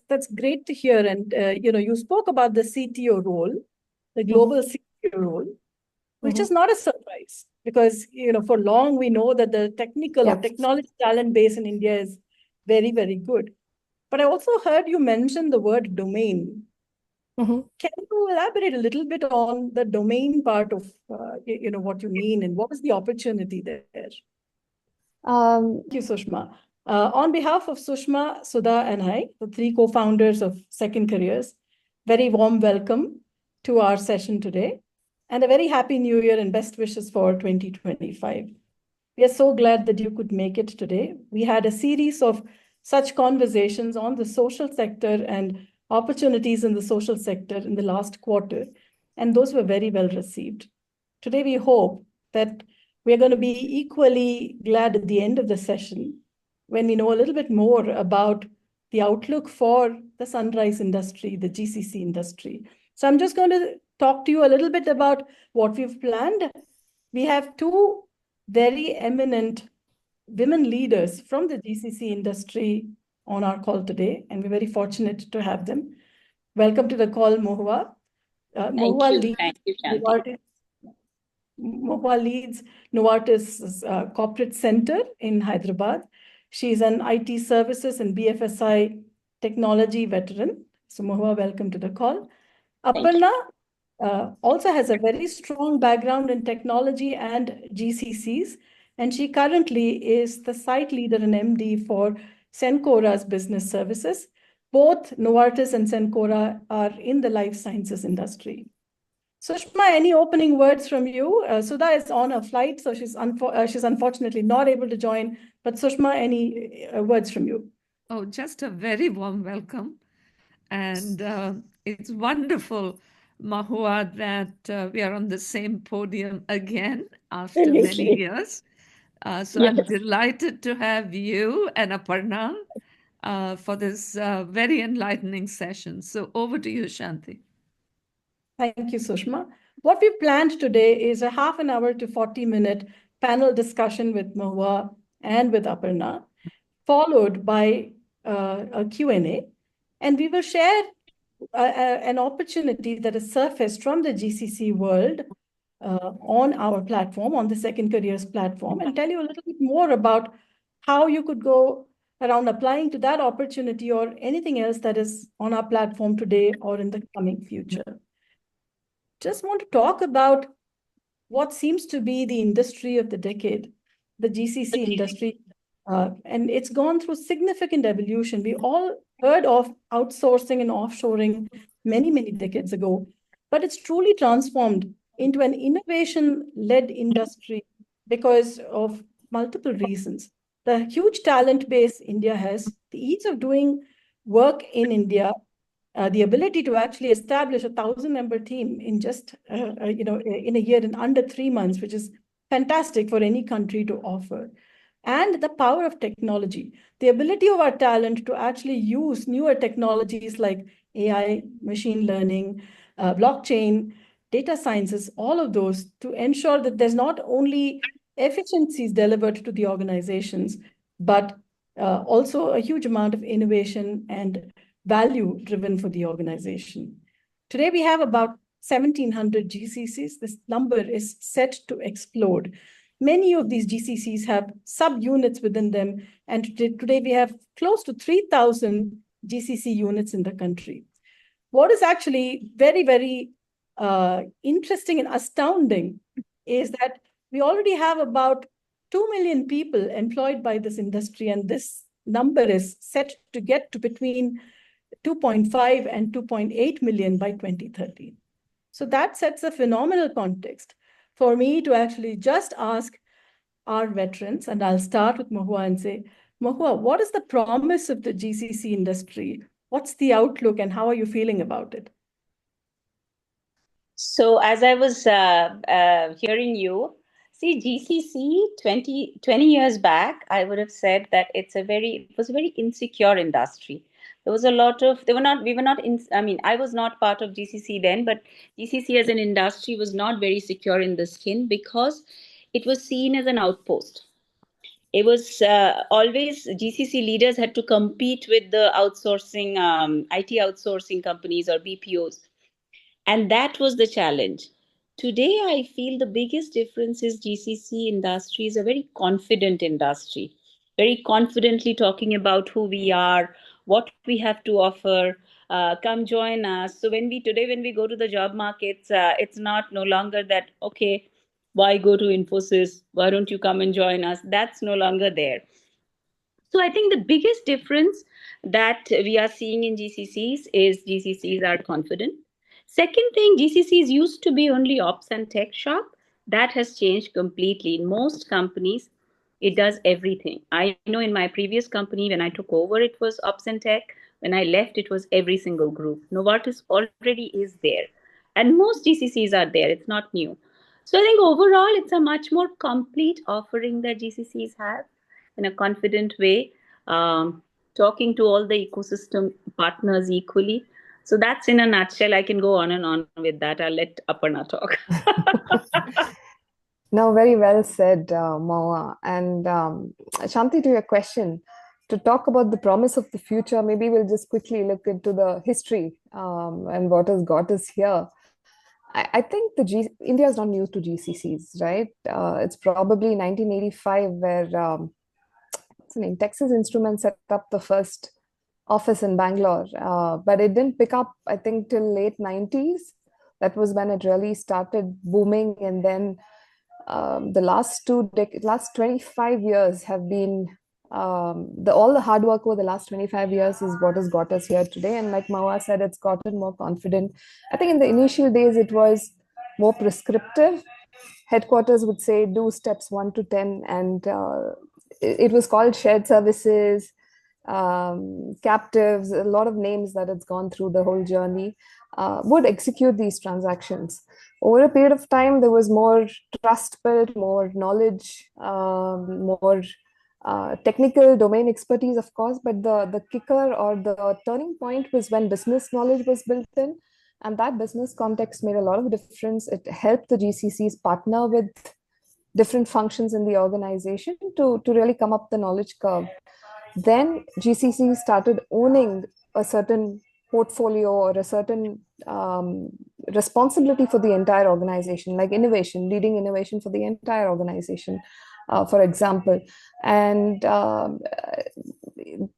that's great to hear. And you spoke about the CTO role, the global CTO role, which is not a surprise because for long we know that the technical or technology talent base in India is very, very good. But I also heard you mention the word domain. Can you elaborate a little bit on the domain part of what you mean and what is the opportunity there? Thank you, Sushma. On behalf of Sushma, Sudha, and I, the three co-founders of Second Careers, very warm welcome to our session today, and a very happy New Year and best wishes for 2025. We are so glad that you could make it today. We had a series of such conversations on the social sector and opportunities in the social sector in the last quarter, and those were very well received. Today, we hope that we're going to be equally glad at the end of the session when we know a little bit more about the outlook for the sunrise industry, the GCC industry. So I'm just going to talk to you a little bit about what we've planned. We have two very eminent women leaders from the GCC industry on our call today, and we're very fortunate to have them. Welcome to the call, Mohua. Thank you, Shanti. Mohua leads Novartis Corporate Centre in Hyderabad. She's an IT services and BFSI technology veteran. So Mohua, welcome to the call. Aparna also has a very strong background in technology and GCCs, and she currently is the site leader and MD for Cencora's Business Services. Both Novartis and Cencora are in the life sciences industry. Sushma, any opening words from you? Sudha is on a flight, so she's unfortunately not able to join. But Sushma, any words from you? Oh, just a very warm welcome. And it's wonderful, Mahua, that we are on the same podium again after many years. So I'm delighted to have you and Aparna for this very enlightening session. So over to you, Shanti. Thank you, Sushma. What we've planned today is a half an hour to 40-minute panel discussion with Mohua and with Aparna, followed by a Q&A. And we will share an opportunity that has surfaced from the GCC world on our platform, on the Second Careers platform, and tell you a little bit more about how you could go around applying to that opportunity or anything else that is on our platform today or in the coming future. Just want to talk about what seems to be the industry of the decade, the GCC industry. And it's gone through significant evolution. We all heard of outsourcing and offshoring many, many decades ago, but it's truly transformed into an innovation-led industry because of multiple reasons. The huge talent base India has, the ease of doing work in India, the ability to actually establish a 1,000-member team in just, in a year, in under 3 months, which is fantastic for any country to offer. And the power of technology, the ability of our talent to actually use newer technologies like AI, machine learning, blockchain, data sciences, all of those to ensure that there's not only efficiencies delivered to the organizations, but also a huge amount of innovation and value driven for the organization. Today, we have about 1,700 GCCs. This number is set to explode. Many of these GCCs have subunits within them, and today we have close to 3,000 GCC units in the country. What is actually very, very interesting and astounding is that we already have about 2 million people employed by this industry, and this number is set to get to between 2.5 and 2.8 million by 2030. So that sets a phenomenal context for me to actually just ask our veterans, and I'll start with Mohua and say, Mohua, what is the promise of the GCC industry? What's the outlook and how are you feeling about it? So as I was hearing you, see, GCC 20 years back, I would have said that it was a very insecure industry. There was a lot of, we were not in, I mean, I was not part of GCC then, but GCC as an industry was not very secure in the skin because it was seen as an outpost. it was always GCC leaders had to compete with the outsourcing, IT outsourcing companies or BPOs. And that was the challenge. Today, I feel the biggest difference is GCC industry is a very confident industry, very confidently talking about who we are, what we have to offer. Come join us. So when we go to the job markets, it's not no longer that, okay, why go to Infosys? Why don't you come and join us? That's no longer there. So I think the biggest difference that we are seeing in GCCs is GCCs are confident. Second thing, GCCs used to be only ops and tech shop. That has changed completely. In most companies, it does everything. I know in my previous company, when I took over, it was ops and tech. When I left, it was every single group. Novartis already is there. And most GCCs are there. It's not new. So I think overall, it's a much more complete offering that GCCs have in a confident way, talking to all the ecosystem partners equally. So that's in a nutshell. I can go on and on with that. I'll let Aparna talk. No, very well said, Mohua. And Shanti, to your question, to talk about the promise of the future, maybe we'll just quickly look into the history and what has got us here. I think India is not new to GCCs, right? It's probably 1985 where Texas Instruments set up the first office in Bangalore, but it didn't pick up, I think, till late 90s. That was when it really started booming. And then the last 25 years have been all the hard work over the last 25 years is what has got us here today. And like Mohua said, it's gotten more confident. I think in the initial days, it was more prescriptive. Headquarters would say, do steps 1 to 10. And it was called shared services, captives, a lot of names that it's gone through the whole journey, would execute these transactions. Over a period of time, there was more trust built, more knowledge, more technical domain expertise, of course, but the kicker or the turning point was when business knowledge was built in. And that business context made a lot of difference. It helped the GCCs partner with different functions in the organization to really come up the knowledge curve. Then GCCs started owning a certain portfolio or a certain responsibility for the entire organization, like innovation, leading innovation for the entire organization, for example. And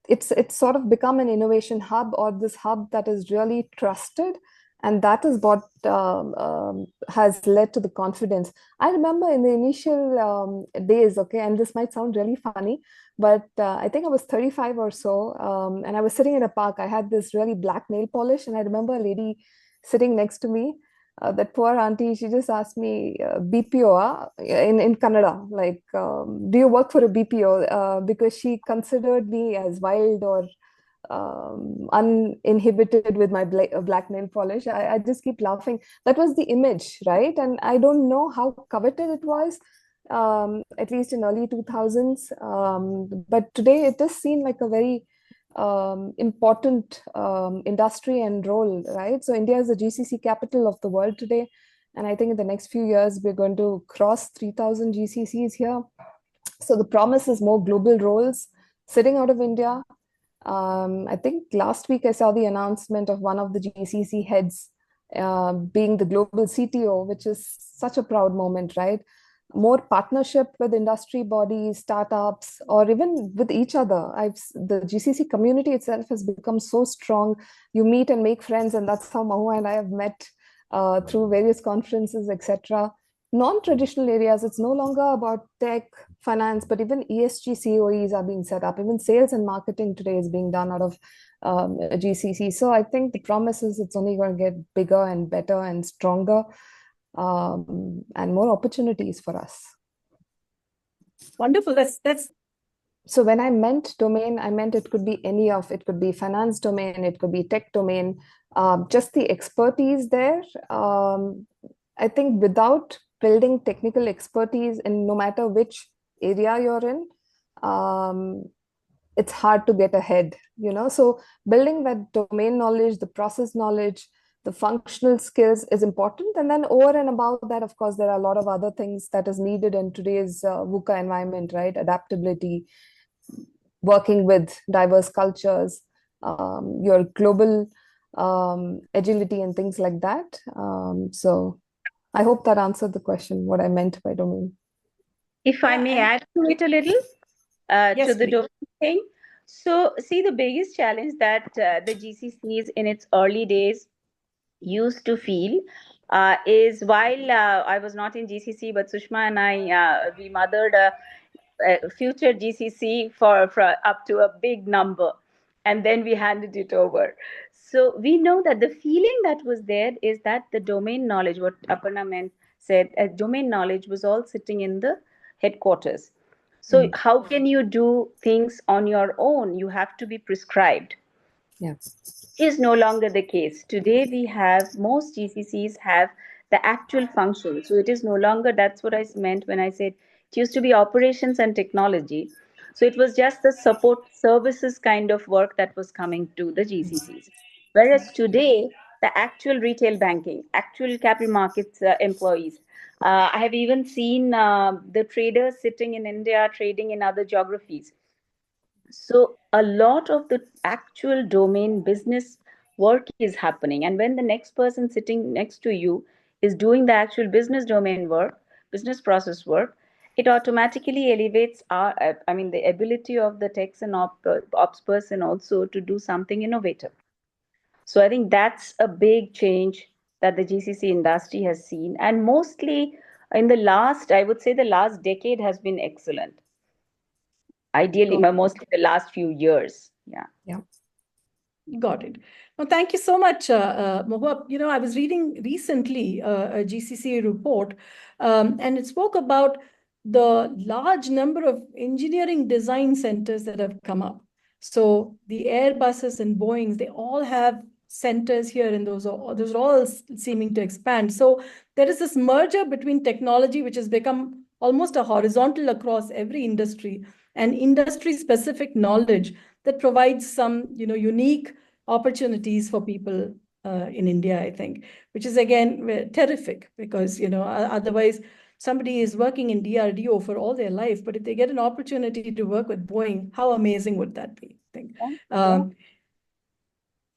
it's sort of become an innovation hub, or this hub that is really trusted. And that is what has led to the confidence. I remember in the initial days, okay, and this might sound really funny, but I think I was 35 or so, and I was sitting in a park. I had this really black nail polish, and I remember a lady sitting next to me. That poor auntie, she just asked me, BPO in Kannada, like, do you work for a BPO? Because she considered me as wild or uninhibited with my black nail polish. I just keep laughing. That was the image, right? And I don't know how coveted it was, at least in early 2000s. But today it is seen like a very important industry and role, right? So India is the GCC capital of the world today. And I think in the next few years, we're going to cross 3,000 GCCs here. So the promise is more global roles sitting out of India. I think last week I saw the announcement of one of the GCC heads being the global CTO, which is such a proud moment, right? More partnership with industry bodies, startups, or even with each other. The GCC community itself has become so strong. You meet and make friends, and that's how Mohua and I have met through various conferences, etc. Non-traditional areas, it's no longer about tech, finance, but even ESG COEs are being set up. Even sales and marketing today is being done out of GCC. So I think the promise is it's only going to get bigger and better and stronger, and more opportunities for us. Wonderful. That's So when I meant domain, I meant it could be it could be finance domain, it could be tech domain, just the expertise there. I think without building technical expertise in no matter which area you're in, it's hard to get ahead, So building that domain knowledge, the process knowledge, the functional skills is important. And then over and above that, of course, there are a lot of other things that is needed in today's VUCA environment, right? Adaptability, working with diverse cultures, your global agility and things like that. So I hope that answered the question, what I meant by domain. If I may add to it a little, Yes, to the please. domain thing. So, see, the biggest challenge that the GCCs in its early days used to feel is while I was not in GCC, but Sushma and I, we mothered a future GCC for up to a big number, and then we handed it over. So we know that the feeling that was there is that the domain knowledge, what Aparna meant said, domain knowledge was all sitting in the headquarters. So how can you do things on your own? You have to be prescribed. Yeah. Is no longer the case. Today we have, most GCCs have the actual function. So it is no longer, that's what I meant when I said it used to be operations and technology. So it was just the support services kind of work that was coming to the GCCs. Whereas today, the actual retail banking, actual capital markets employees, I have even seen the traders sitting in India trading in other geographies. So a lot of the actual domain business work is happening. And when the next person sitting next to you is doing the actual business domain work, business process work, it automatically elevates the ability of the techs and ops person also to do something innovative. So I think that's a big change that the GCC industry has seen. And mostly in the last, I would say the last decade has been excellent. Ideally, Got mostly the last few years. Yeah. Yeah. Got it. Well, thank you so much, Mohua. You know, I was reading recently a GCC report, and it spoke about the large number of engineering design centers that have come up. So the Airbuses and Boeings, they all have centers here, and those are all seeming to expand. So there is this merger between technology, which has become almost a horizontal across every industry, and industry-specific knowledge that provides some, unique opportunities for people in India, I think, which is again terrific because, otherwise somebody is working in DRDO for all their life, but if they get an opportunity to work with Boeing, how amazing would that be? I think.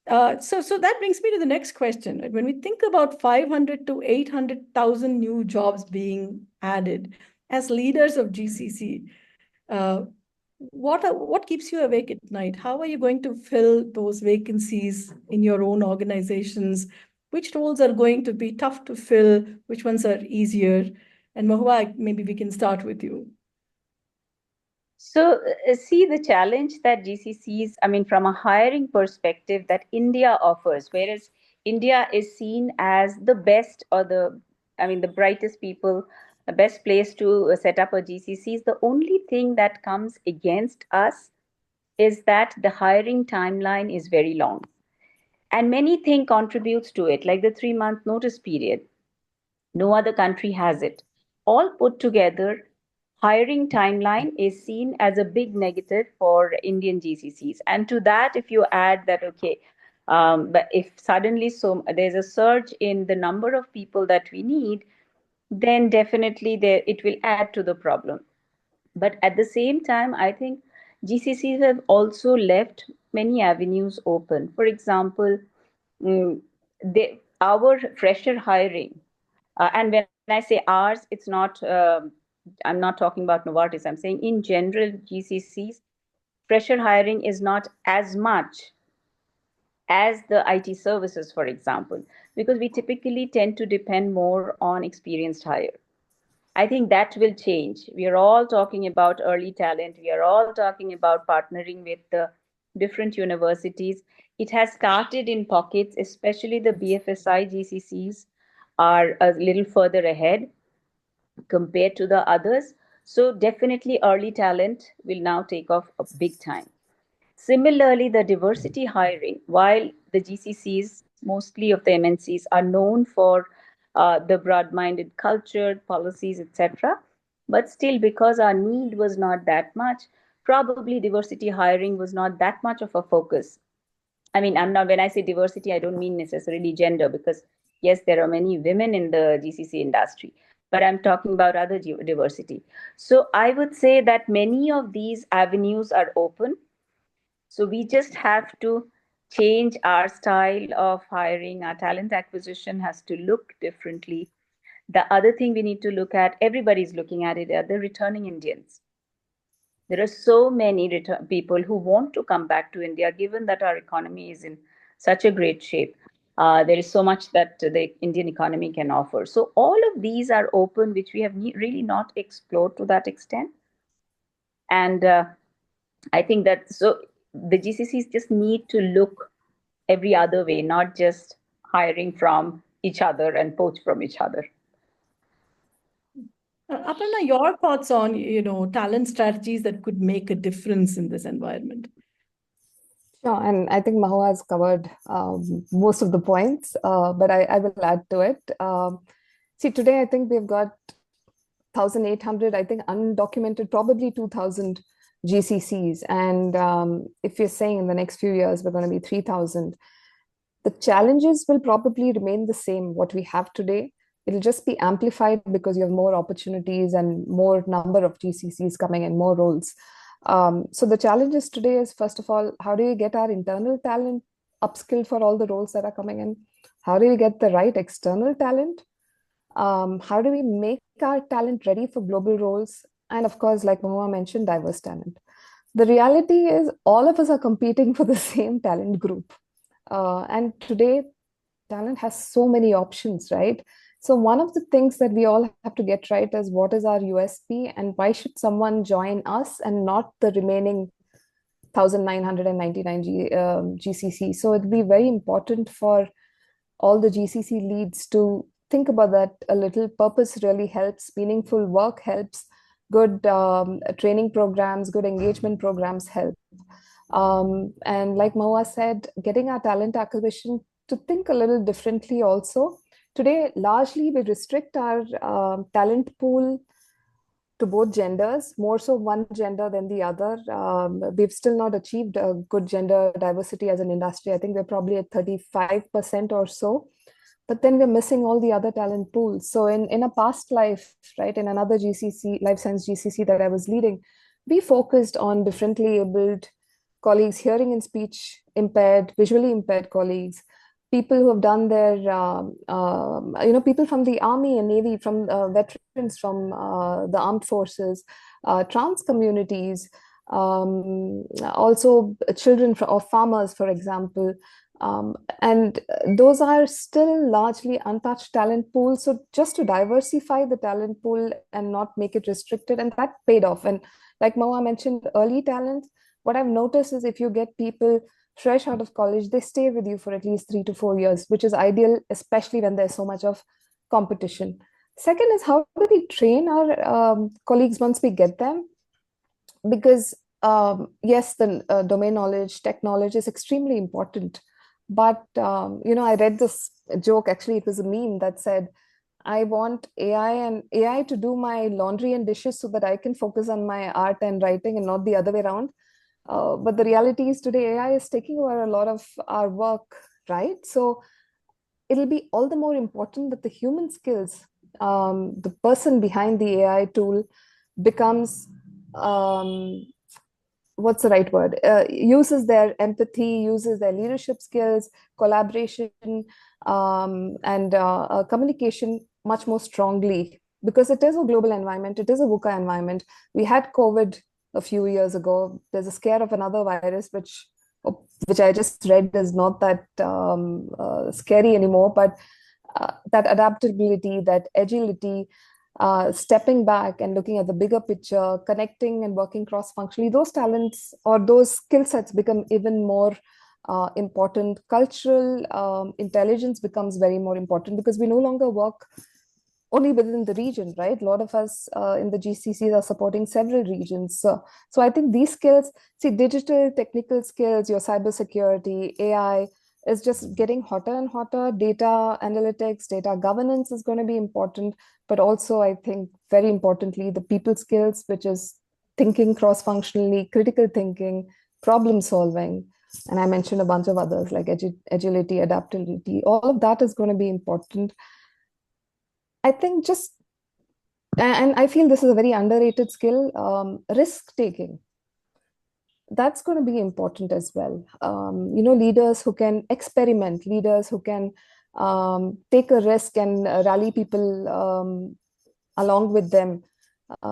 So that brings me to the next question. Right? When we think about 500 to 800,000 new jobs being added as leaders of GCC, what keeps you awake at night? How are you going to fill those vacancies in your own organizations? Which roles are going to be tough to fill? Which ones are easier? And Mohua, maybe we can start with you. So, see the challenge that GCCs, from a hiring perspective, that India offers, whereas India is seen as the best or the brightest people, the best place to set up a GCC. The only thing that comes against us is that the hiring timeline is very long. And many things contributes to it, like the 3-month notice period. No other country has it. All put together, hiring timeline is seen as a big negative for Indian GCCs. And to that, if you add that, okay, but if suddenly there's a surge in the number of people that we need, then definitely it will add to the problem. But at the same time, I think GCCs have also left many avenues open. For example, our fresher hiring, and when I say ours, it's not. I'm not talking about Novartis. I'm saying in general, GCCs fresher hiring is not as much as the IT services, for example, because we typically tend to depend more on experienced hire. I think that will change. We are all talking about early talent. We are all talking about partnering with the different universities. It has started in pockets, especially the BFSI GCCs are a little further ahead compared to the others. So definitely early talent will now take off a big time. Similarly, the diversity hiring, while the GCCs, mostly of the MNCs, are known for the broad-minded culture, policies, etc., but still because our need was not that much, probably diversity hiring was not that much of a focus. I mean, when I say diversity, I don't mean necessarily gender, because yes, there are many women in the GCC industry, but I'm talking about other diversity. So I would say that many of these avenues are open. So we just have to change our style of hiring. Our talent acquisition has to look differently. The other thing we need to look at, everybody's looking at it, are the returning Indians. There are so many people who want to come back to India, given that our economy is in such a great shape. There is so much that the Indian economy can offer. So all of these are open, which we have really not explored to that extent. And I think that so the GCCs just need to look every other way, not just hiring from each other and poach from each other. Aparna, your thoughts on, talent strategies that could make a difference in this environment? Sure, and I think Mahua has covered most of the points, but I will add to it. See, today I think we've got 1,800, I think undocumented, probably 2,000 GCCs. And if you're saying in the next few years we're going to be 3,000, the challenges will probably remain the same, what we have today. It'll just be amplified because you have more opportunities and more number of GCCs coming in, more roles. So the challenges today is, first of all, how do you get our internal talent upskilled for all the roles that are coming in? How do you get the right external talent? How do we make our talent ready for global roles? And of course, like Mohua mentioned, diverse talent. The reality is all of us are competing for the same talent group. And today, talent has so many options, right? So one of the things that we all have to get right is, what is our USP and why should someone join us and not the remaining 1,999 GCC? So it'd be very important for all the GCC leads to think about that a little. Purpose really helps, meaningful work helps, good training programs, good engagement programs help. And like Mohua said, getting our talent acquisition to think a little differently also. Today, largely we restrict our talent pool to both genders, more so one gender than the other. We've still not achieved a good gender diversity as an industry. I think we're probably at 35% or so, but then we're missing all the other talent pools. So in a past life, right, in another GCC, life science GCC that I was leading, we focused on differently abled colleagues, hearing and speech impaired, visually impaired colleagues, people who have done their, people from the Army and Navy, from veterans from the armed forces, trans communities, also children of farmers, for example. And those are still largely untouched talent pools. So just to diversify the talent pool and not make it restricted, and that paid off. And like Mohua mentioned, early talent, what I've noticed is if you get people fresh out of college, they stay with you for at least 3 to 4 years, which is ideal, especially when there's so much of competition. Second is, how do we train our colleagues once we get them? Because yes, the domain knowledge, tech knowledge is extremely important. But, I read this joke, actually, it was a meme that said, I want AI to do my laundry and dishes so that I can focus on my art and writing and not the other way around. But the reality is today AI is taking over a lot of our work, right? So it'll be all the more important that the human skills, the person behind the AI tool becomes, what's the right word? Uses their empathy, uses their leadership skills, collaboration, and communication much more strongly, because it is a global environment. It is a VUCA environment. We had COVID a few years ago. There's a scare of another virus, which I just read is not that scary anymore, but that adaptability, that agility, stepping back and looking at the bigger picture, connecting and working cross-functionally, those talents or those skill sets become even more important. Cultural intelligence becomes very more important, because we no longer work only within the region, right? A lot of us in the GCCs are supporting several regions. So I think these skills, digital, technical skills, your cybersecurity, AI is just getting hotter and hotter. Data analytics, data governance is going to be important, but also I think very importantly, the people skills, which is thinking cross-functionally, critical thinking, problem solving, And I mentioned a bunch of others like agility, adaptability. All of that is going to be important. I think and I feel this is a very underrated skill, risk taking. That's going to be important as well. Leaders who can experiment, leaders who can take a risk and rally people along with them.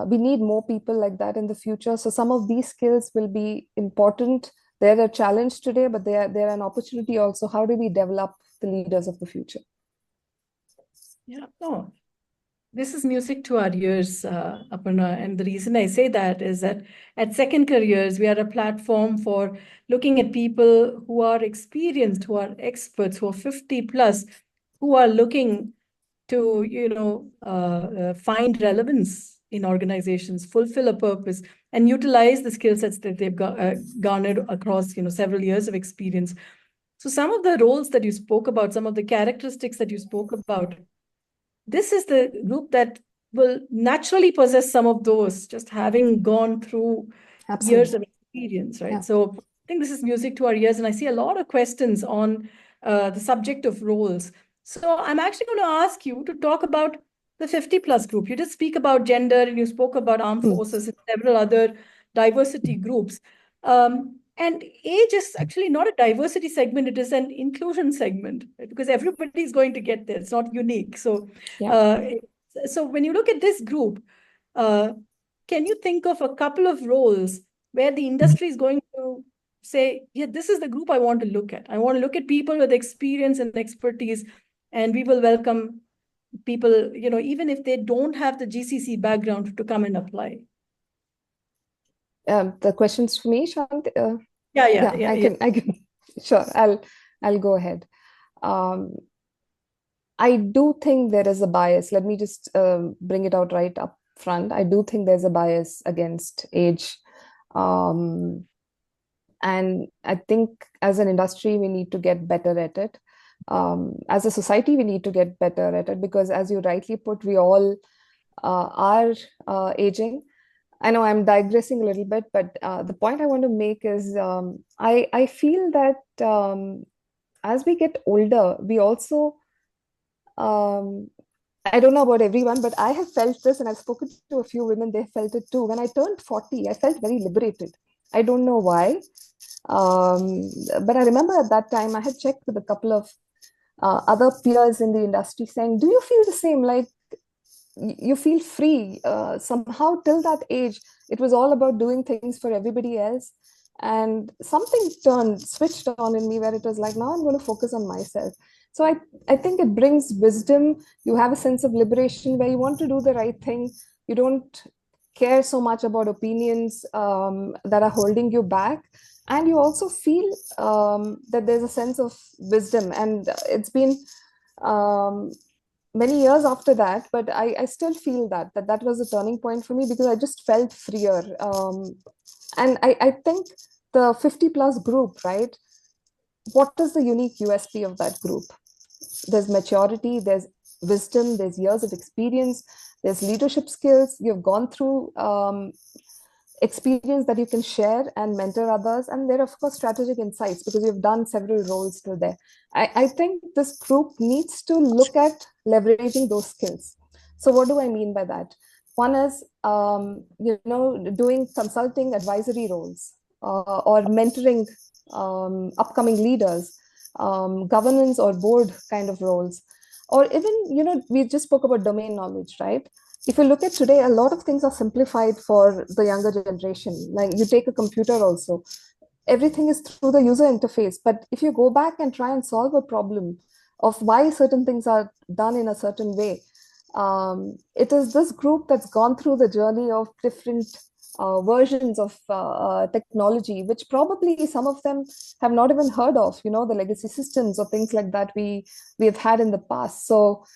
We need more people like that in the future. So some of these skills will be important. They're a challenge today, but they're an opportunity also. How do we develop the leaders of the future? Yeah, no, this is music to our ears, Aparna. And the reason I say that is that at Second Careers, we are a platform for looking at people who are experienced, who are experts, who are 50 plus, who are looking to, find relevance in organizations, fulfill a purpose, and utilize the skill sets that they've garnered across, several years of experience. So some of the roles that you spoke about, some of the characteristics that you spoke about, this is the group that will naturally possess some of those, just having gone through years of experience, right? Yeah. So I think this is music to our ears, and I see a lot of questions on the subject of roles. So I'm actually going to ask you to talk about the 50 plus group. You just speak about gender, and you spoke about armed forces and several other diversity groups. And age is actually not a diversity segment, it is an inclusion segment, right? Because everybody is going to get there. It's not unique. So, so when you look at this group, can you think of a couple of roles where the industry is going to say, yeah, this is the group I want to look at. I want to look at people with experience and expertise, and we will welcome people, even if they don't have the GCC background, to come and apply. The questions for me, Shant? Yeah. I can. Sure, I'll go ahead. I do think there is a bias. Let me just bring it out right up front. I do think there's a bias against age. And I think as an industry, we need to get better at it. As a society, we need to get better at it because, as you rightly put, we all are aging. I know I'm digressing a little bit, but the point I want to make is I feel that as we get older, we also, I don't know about everyone, but I have felt this, and I've spoken to a few women, they felt it too. When I turned 40, I felt very liberated. I don't know why. But I remember at that time, I had checked with a couple of other peers in the industry saying, do you feel the same? Like, you feel free somehow. Till that age, it was all about doing things for everybody else, and something switched on in me where it was like, now I'm going to focus on myself. So I think it brings wisdom. You have a sense of liberation where you want to do the right thing. You don't care so much about opinions that are holding you back, and you also feel that there's a sense of wisdom. And it's been many years after that, but I still feel that was a turning point for me because I just felt freer. And I think the 50 plus group, right? What is the unique USP of that group? There's maturity, there's wisdom, there's years of experience, there's leadership skills. You've gone through experience that you can share and mentor others. And there are, of course, strategic insights because you've done several roles till there. I think this group needs to look at leveraging those skills. So what do I mean by that? One is, doing consulting advisory roles or mentoring upcoming leaders, governance or board kind of roles. Or even, we just spoke about domain knowledge, right? If you look at today, a lot of things are simplified for the younger generation. Like you take a computer also, everything is through the user interface. But if you go back and try and solve a problem of why certain things are done in a certain way, it is this group that's gone through the journey of different versions of technology, which probably some of them have not even heard of, the legacy systems or things like that we have had in the past. So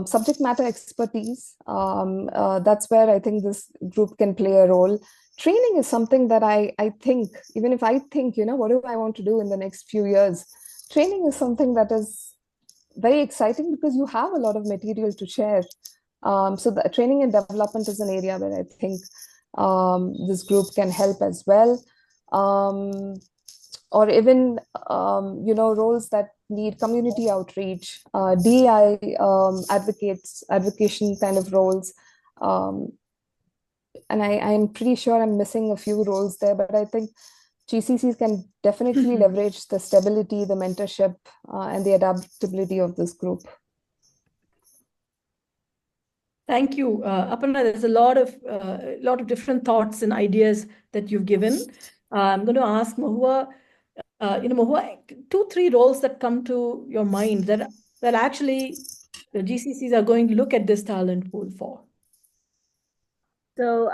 subject matter expertise, that's where I think this group can play a role. Training is something that I think, even if I think, what do I want to do in the next few years? Training is something that is very exciting because you have a lot of material to share. So the training and development is an area where I think this group can help as well. or even roles that need community outreach, DI advocation kind of roles. And I'm pretty sure I'm missing a few roles there, but I think GCCs can definitely leverage the stability, the mentorship, and the adaptability of this group. Thank you, Aparna. There's a lot of different thoughts and ideas that you've given. I'm going to ask Mohua. Mohua, 2-3 roles that come to your mind that actually the GCCs are going to look at this talent pool for. So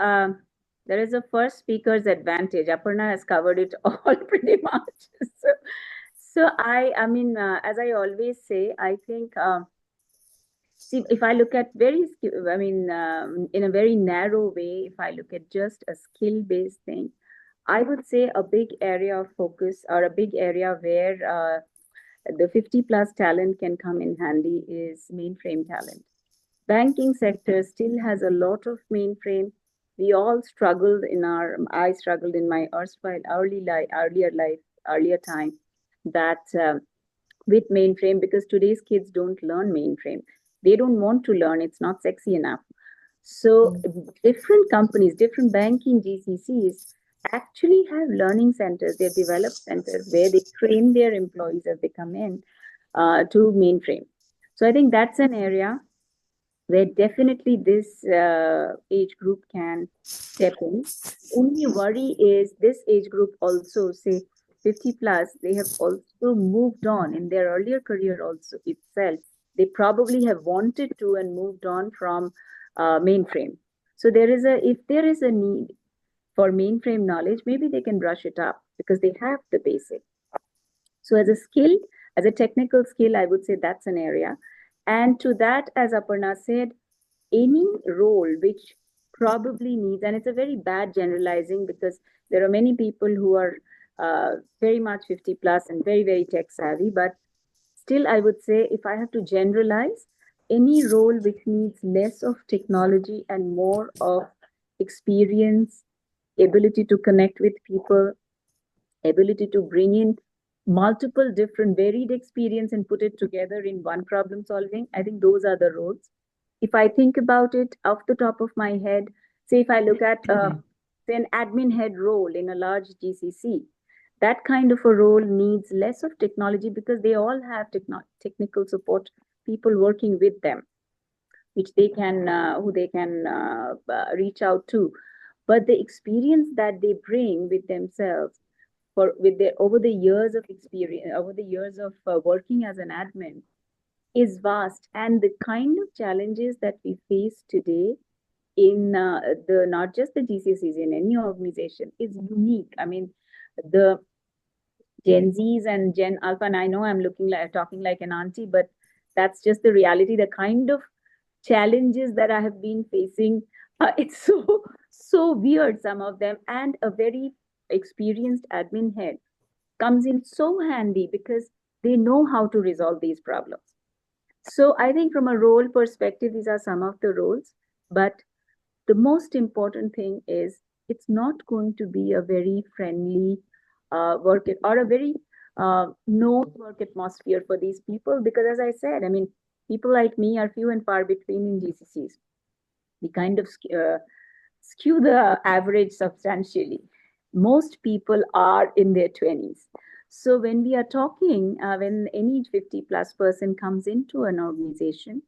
there is a first speaker's advantage. Aparna has covered it all pretty much. So I mean, as I always say, I think. See, if I look at in a very narrow way, if I look at just a skill-based thing, I would say a big area of focus or a big area where the 50 plus talent can come in handy is mainframe talent. Banking sector still has a lot of mainframe. We all struggled I struggled in my earlier time that with mainframe, because today's kids don't learn mainframe. They don't want to learn. It's not sexy enough. So different companies, different banking GCCs actually have learning centers. They've developed centers where they train their employees as they come in to mainframe. So I think that's an area where definitely this age group can step in. Only worry is this age group also, say 50 plus, they have also moved on in their earlier career also itself. They probably have wanted to and moved on from mainframe. So if there is a need for mainframe knowledge, maybe they can brush it up because they have the basic. So as a skill, as a technical skill, I would say that's an area. And to that, as Aparna said, any role which probably needs, and it's a very bad generalizing because there are many people who are very much 50 plus and very, very tech savvy, but still I would say if I have to generalize, any role which needs less of technology and more of experience, ability to connect with people, ability to bring in multiple different varied experience and put it together in one problem solving, I think those are the roles. If I think about it off the top of my head, say if I look at say an admin head role in a large GCC, that kind of a role needs less of technology because they all have technical support people working with them, which they can who they can reach out to. But the experience that they bring with themselves over the years of experience, over the years of working as an admin, is vast. And the kind of challenges that we face today in not just the GCCs, in any organization is unique. I mean, the Gen Zs and Gen Alpha, and I know I'm talking like an auntie, but that's just the reality. The kind of challenges that I have been facing, it's so weird, some of them, and a very experienced admin head comes in so handy because they know how to resolve these problems. So I think from a role perspective, these are some of the roles, but the most important thing is it's not going to be a very friendly work or a very no work atmosphere for these people, because as I said, I mean, people like me are few and far between in GCCs. We kind of skew the average substantially. Most people are in their 20s. So when we are talking, when any 50 plus person comes into an organization,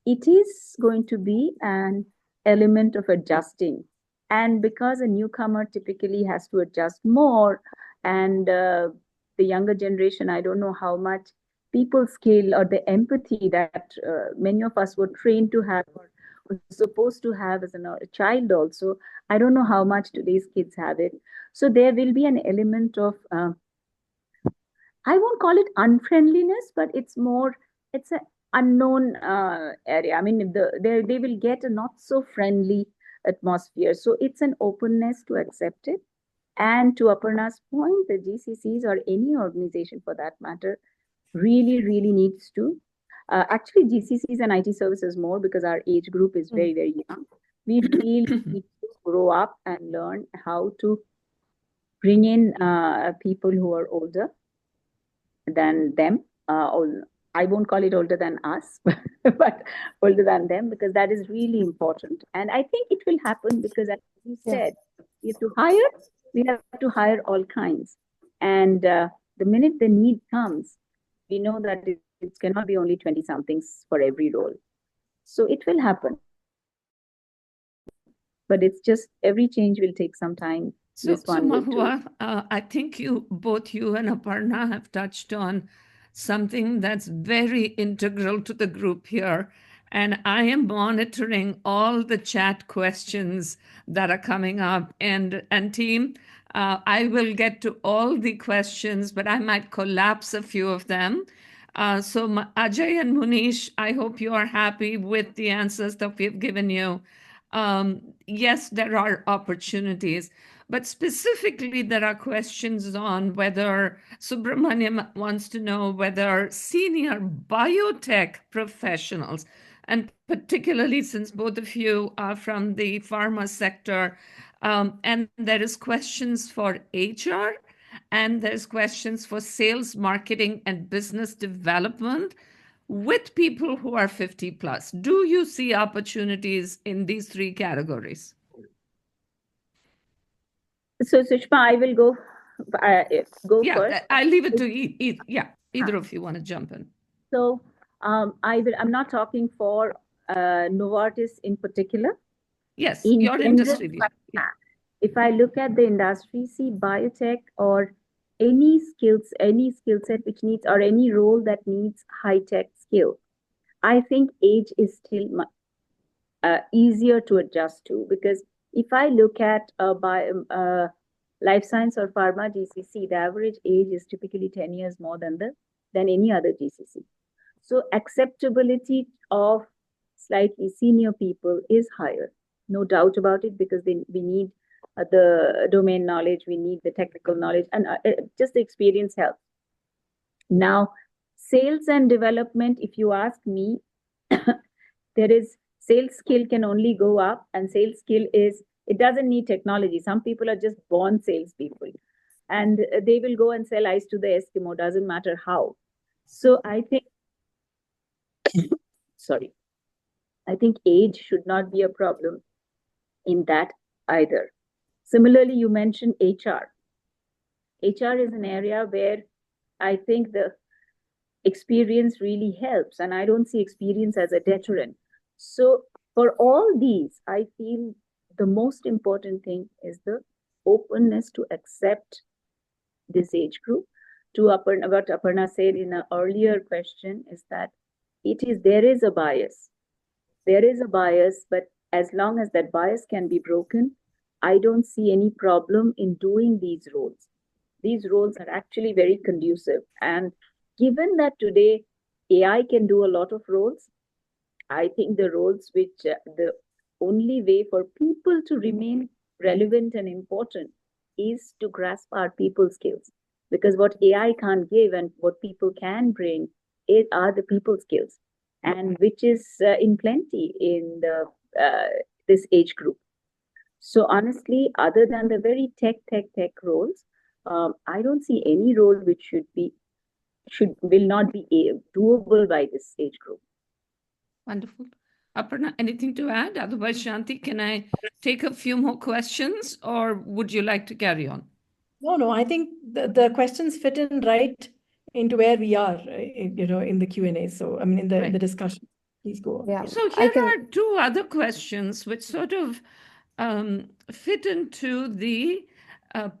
it is going to be an element of adjusting. And because a newcomer typically has to adjust more, and the younger generation, I don't know how much people skill or the empathy that many of us were trained to have or were supposed to have as a child also. I don't know how much today's kids have it. So there will be an element of, I won't call it unfriendliness, but it's an unknown area. I mean, they will get a not so friendly atmosphere. So it's an openness to accept it. And to Aparna's point, the GCCs or any organization for that matter really, really needs to. Actually, GCCs and IT services more because our age group is very, very young. We feel we need to grow up and learn how to bring in people who are older than them. I won't call it older than us, but older than them, because that is really important. And I think it will happen because, as you said, we have to hire all kinds. And the minute the need comes, we know that it cannot be only 20 somethings for every role. So it will happen. But it's just every change will take some time. So Mahua, I think both you and Aparna have touched on something that's very integral to the group here. And I am monitoring all the chat questions that are coming up. And team, I will get to all the questions, but I might collapse a few of them. So Ajay and Munish, I hope you are happy with the answers that we've given you. Yes, there are opportunities, but specifically there are questions on whether Subramaniam wants to know whether senior biotech professionals, and particularly since both of you are from the pharma sector, and there is questions for HR, and there's questions for sales, marketing, and business development with people who are 50 plus. Do you see opportunities in these three categories? So Sushma, I will go first. I'll leave it to either of you want to jump in. So I'm not talking for Novartis in particular. Yes, your industry. If I look at the industry, see biotech or any skill set which needs, or any role that needs high-tech skill, I think age is still easier to adjust to, because if I look at life science or pharma GCC, the average age is typically 10 years more than any other GCC. So acceptability of slightly senior people is higher, no doubt about it, because we need the domain knowledge, we need the technical knowledge, and just the experience helps. Now, sales and development, if you ask me, there is sales skill can only go up, and sales skill it doesn't need technology. Some people are just born salespeople, and they will go and sell ice to the Eskimo, doesn't matter how. So I think, I think age should not be a problem in that either. Similarly, you mentioned HR. HR is an area where I think the experience really helps, and I don't see experience as a deterrent. So for all these, I feel the most important thing is the openness to accept this age group. To Aparna, what Aparna said in an earlier question is that there is a bias. There is a bias, but as long as that bias can be broken, I don't see any problem in doing these roles. These roles are actually very conducive. And given that today AI can do a lot of roles, I think the roles which the only way for people to remain relevant and important is to grasp our people skills. Because what AI can't give and what people can bring are the people skills, and which is in plenty in this age group. So honestly, other than the very tech roles, I don't see any role which will not be doable by this age group. Wonderful. Aparna, anything to add? Otherwise, Shanti, can I take a few more questions, or would you like to carry on? No, I think the questions fit in right into where we are, in the Q&A. So, I mean, in the discussion, please go on. Yeah. So here are two other questions which sort of fit into the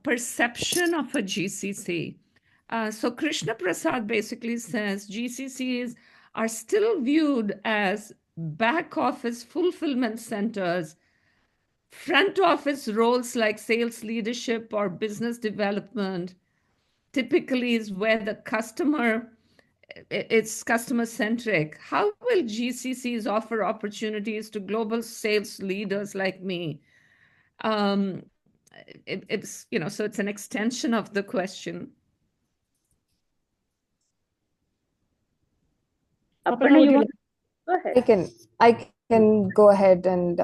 perception of a GCC. So Krishna Prasad basically says GCCs are still viewed as back office fulfillment centers. Front office roles like sales leadership or business development typically is where it's customer centric. How will GCCs offer opportunities to global sales leaders like me? So it's an extension of the question. Aparna, you want to go ahead? I can go ahead and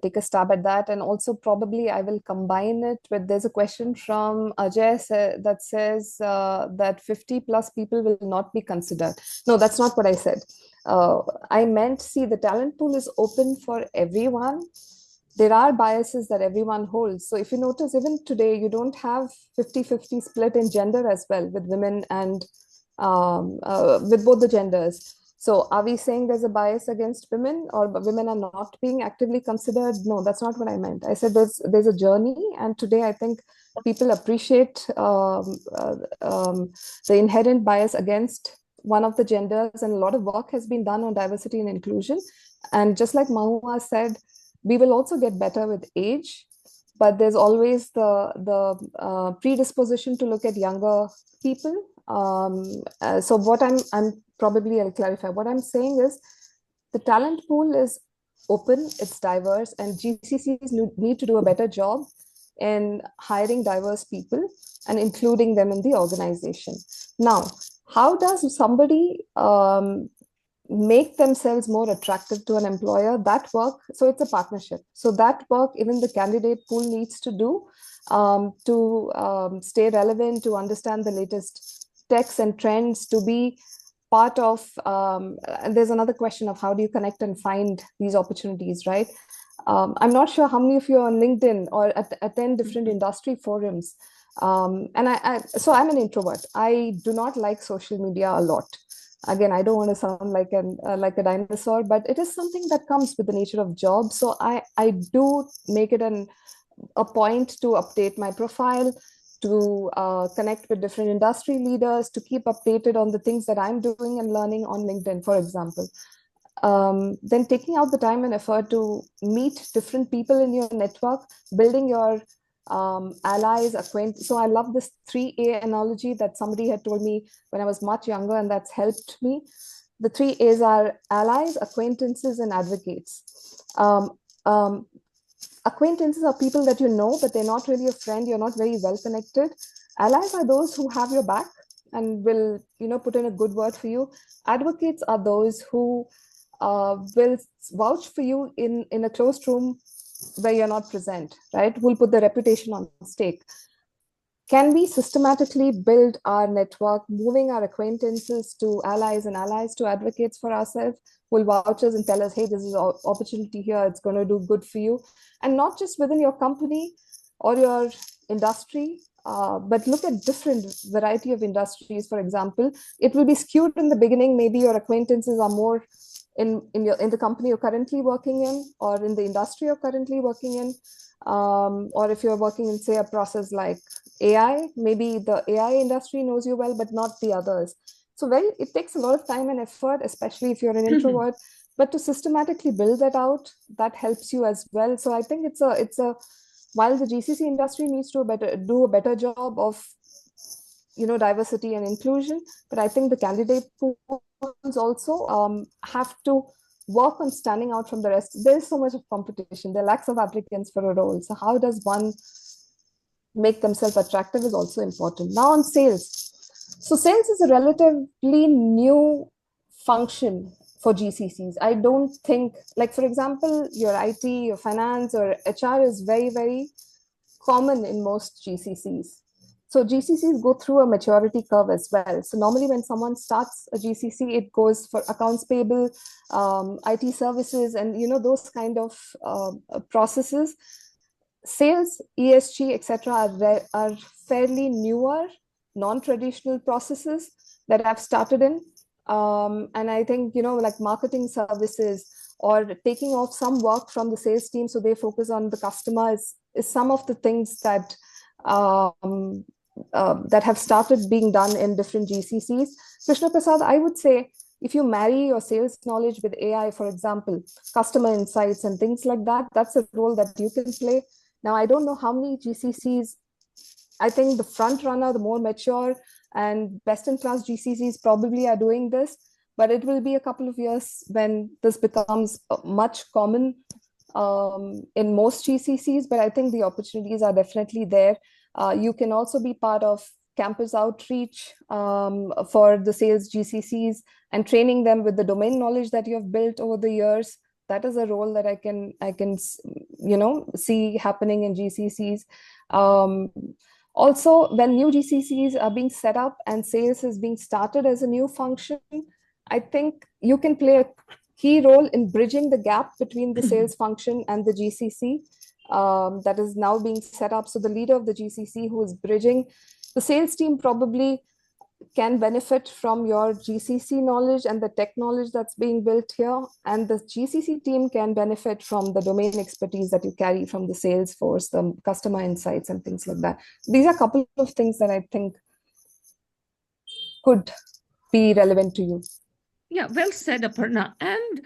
take a stab at that. And also probably I will combine it with, there's a question from Ajay that says that 50 plus people will not be considered. No, that's not what I said. I meant, see, the talent pool is open for everyone. There are biases that everyone holds. So if you notice, even today, you don't have 50-50 split in gender as well, with women and with both the genders. So are we saying there's a bias against women, or women are not being actively considered? No, that's not what I meant. I said there's a journey, and today I think people appreciate the inherent bias against one of the genders, and a lot of work has been done on diversity and inclusion. And just like Mahua said, we will also get better with age, but there's always the predisposition to look at younger people. So what I'll clarify. What I'm saying is the talent pool is open, it's diverse, and GCCs need to do a better job in hiring diverse people and including them in the organization. Now, how does somebody make themselves more attractive to an employer? That work, so it's a partnership. So that work, even the candidate pool needs to do to stay relevant, to understand the latest techs and trends, to be part of, and there's another question of how do you connect and find these opportunities, right? I'm not sure how many of you are on LinkedIn or attend different industry forums. So I'm an introvert. I do not like social media a lot. Again, I don't want to sound like a dinosaur, but it is something that comes with the nature of job. So I do make it a point to update my profile, to connect with different industry leaders, to keep updated on the things that I'm doing and learning on LinkedIn, for example. Then taking out the time and effort to meet different people in your network, building your allies, acquaintances. So I love this 3A analogy that somebody had told me when I was much younger, and that's helped me. The 3 A's are allies, acquaintances, and advocates. Acquaintances are people that you know, but they're not really a friend. You're not very well connected. Allies are those who have your back and will, put in a good word for you. Advocates are those who will vouch for you in a closed room where you're not present, right? We'll put the reputation on stake. Can we systematically build our network, moving our acquaintances to allies and allies to advocates for ourselves, who will vouch us and tell us, hey, this is an opportunity here, it's going to do good for you. And not just within your company or your industry, but look at different variety of industries. For example, it will be skewed in the beginning. Maybe your acquaintances are more in the company you're currently working in, or in the industry you're currently working in, or if you're working in, say, a process like AI, maybe the AI industry knows you well, but not the others. So it takes a lot of time and effort, especially if you're an introvert, but to systematically build that out, that helps you as well. So I think it's a while the GCC industry needs to do a better job of diversity and inclusion, but I think the candidate pools also have to work on standing out from the rest. There's so much of competition. There are lakhs of applicants for a role. So how does one make themselves attractive is also important. Now on sales. So sales is a relatively new function for GCCs. I don't think, like, for example, your IT, your finance, or HR is very, very common in most GCCs. So GCCs go through a maturity curve as well. So normally when someone starts a GCC, it goes for accounts payable, IT services, and those kind of processes. Sales, ESG, etc. are fairly newer, non-traditional processes that I've started in. And I think, like marketing services or taking off some work from the sales team so they focus on the customer is some of the things that that have started being done in different GCCs. Krishna Prasad, I would say, if you marry your sales knowledge with AI, for example, customer insights and things like that, that's a role that you can play. Now, I don't know how many GCCs, I think the front runner, the more mature and best-in-class GCCs probably are doing this, but it will be a couple of years when this becomes much common in most GCCs, but I think the opportunities are definitely there. You can also be part of campus outreach for the sales GCCs and training them with the domain knowledge that you have built over the years that is a role that I can see happening in GCCs. Also, when new GCCs are being set up and sales is being started as a new function, I think you can play a key role in bridging the gap between the sales function and the GCC that is now being set up. So the leader of the GCC who is bridging, the sales team probably can benefit from your GCC knowledge and the tech knowledge that's being built here. And the GCC team can benefit from the domain expertise that you carry from the sales force, the customer insights and things like that. These are a couple of things that I think could be relevant to you. Yeah, well said, Aparna. And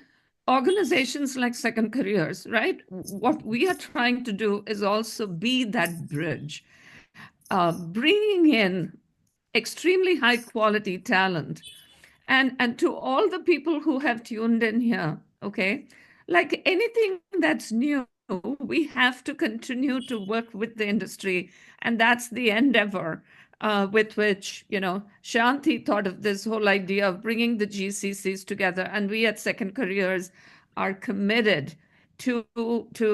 organizations like Second Careers, right? What we are trying to do is also be that bridge, bringing in extremely high quality talent. And to all the people who have tuned in here, okay, like anything that's new, we have to continue to work with the industry. And that's the endeavor with which, Shanti thought of this whole idea of bringing the GCCs together. And we at Second Careers are committed to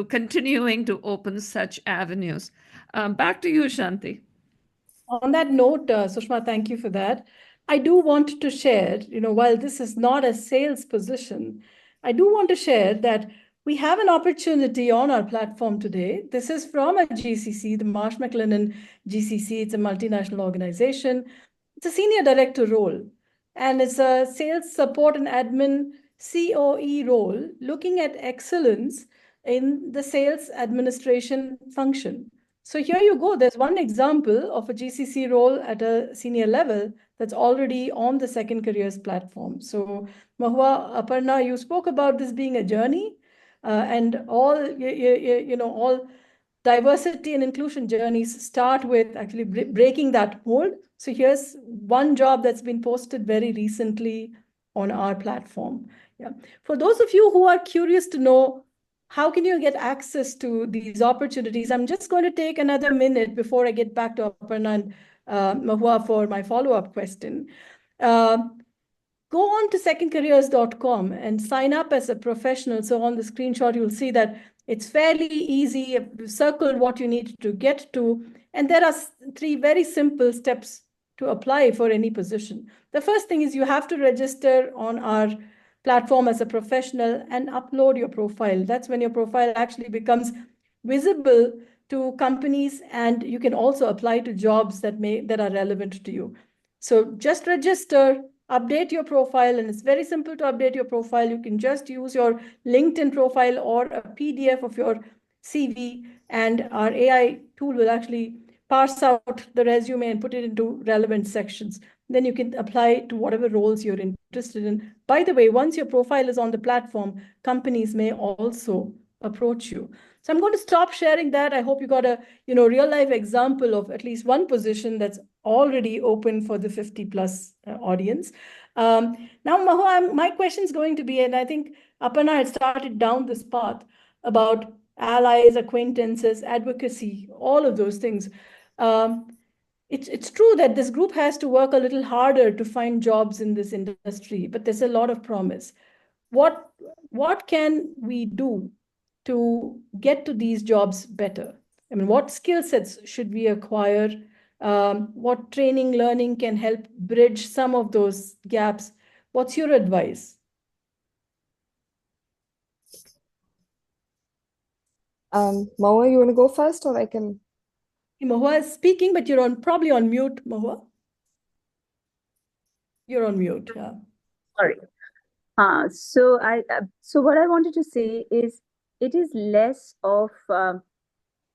continuing to open such avenues. Back to you, Shanti. On that note, Sushma, thank you for that. I do want to share, while this is not a sales position, I do want to share that we have an opportunity on our platform today. This is from a GCC, the Marsh McLennan GCC. It's a multinational organization. It's a senior director role, and it's a sales support and admin COE role, looking at excellence in the sales administration function. So here you go. There's one example of a GCC role at a senior level that's already on the Second Careers platform. So Mohua, Aparna, you spoke about this being a journey, and all all diversity and inclusion journeys start with actually breaking that mold. So here's one job that's been posted very recently on our platform. Yeah. For those of you who are curious to know how can you get access to these opportunities, I'm just going to take another minute before I get back to Aparna and Mohua for my follow-up question. Go on to secondcareers.com and sign up as a professional. So on the screenshot, you'll see that it's fairly easy. Circle what you need to get to. And there are 3 very simple steps to apply for any position. The first thing is you have to register on our platform as a professional and upload your profile. That's when your profile actually becomes visible to companies, and you can also apply to jobs that are relevant to you. So just register, update your profile, and it's very simple to update your profile. You can just use your LinkedIn profile or a PDF of your CV, and our AI tool will actually parse out the resume and put it into relevant sections. Then you can apply to whatever roles you're interested in. By the way, once your profile is on the platform, companies may also approach you. So I'm going to stop sharing that. I hope you got a real life example of at least one position that's already open for the 50 plus audience. Now, Mohua, my question is going to be, and I think Aparna had started down this path about allies, acquaintances, advocacy, all of those things. It's true that this group has to work a little harder to find jobs in this industry, but there's a lot of promise. What can we do to get to these jobs better? I mean, what skill sets should we acquire? What training, learning can help bridge some of those gaps? What's your advice? Mohua, you want to go first, or I can? Mohua is speaking, but you're probably on mute, Mohua. You're on mute. Yeah. Sorry. So what I wanted to say is it is less of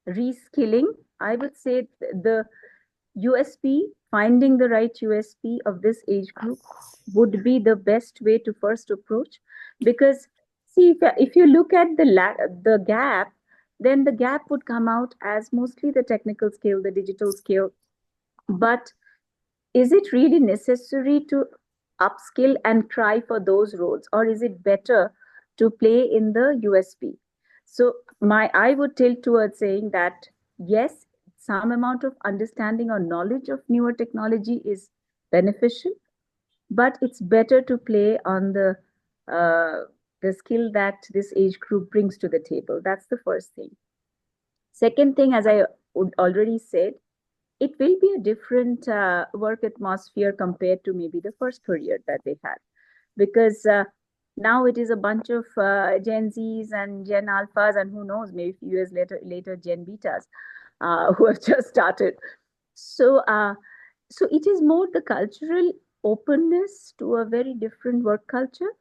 reskilling. I would say the USP, finding the right USP of this age group would be the best way to first approach. Because see, if you look at the gap, then the gap would come out as mostly the technical skill, the digital skill. But is it really necessary to upskill and try for those roles, or is it better to play in the USP? So I would tilt towards saying that yes, some amount of understanding or knowledge of newer technology is beneficial, but it's better to play on the the skill that this age group brings to the table. That's the first thing. Second thing, as I already said, it will be a different work atmosphere compared to maybe the first career that they had, because now it is a bunch of Gen Zs and Gen Alphas, and who knows, maybe a few years later Gen Betas who have just started. So, so it is more the cultural openness to a very different work culture.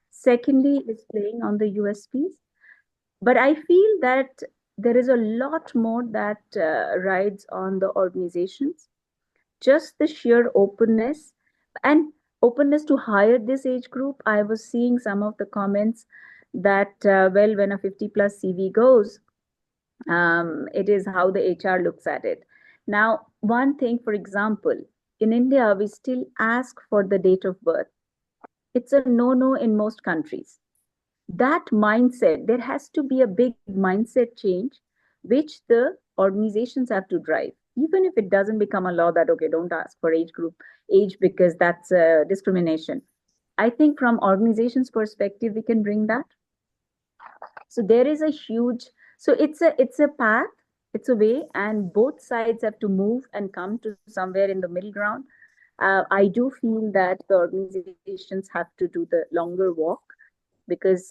Secondly, it's playing on the USPs. But I feel that there is a lot more that rides on the organizations. Just the sheer openness and openness to hire this age group. I was seeing some of the comments that, well, when a 50 plus CV goes, it is how the HR looks at it. Now, one thing, for example, in India, we still ask for the date of birth. It's a no-no in most countries. That mindset, there has to be a big mindset change, which the organizations have to drive. Even if it doesn't become a law that, okay, don't ask for age because that's discrimination. I think from organizations' perspective, we can bring that. So there is a huge, so it's a path, it's a way, and both sides have to move and come to somewhere in the middle ground. I do feel that the organizations have to do the longer walk, because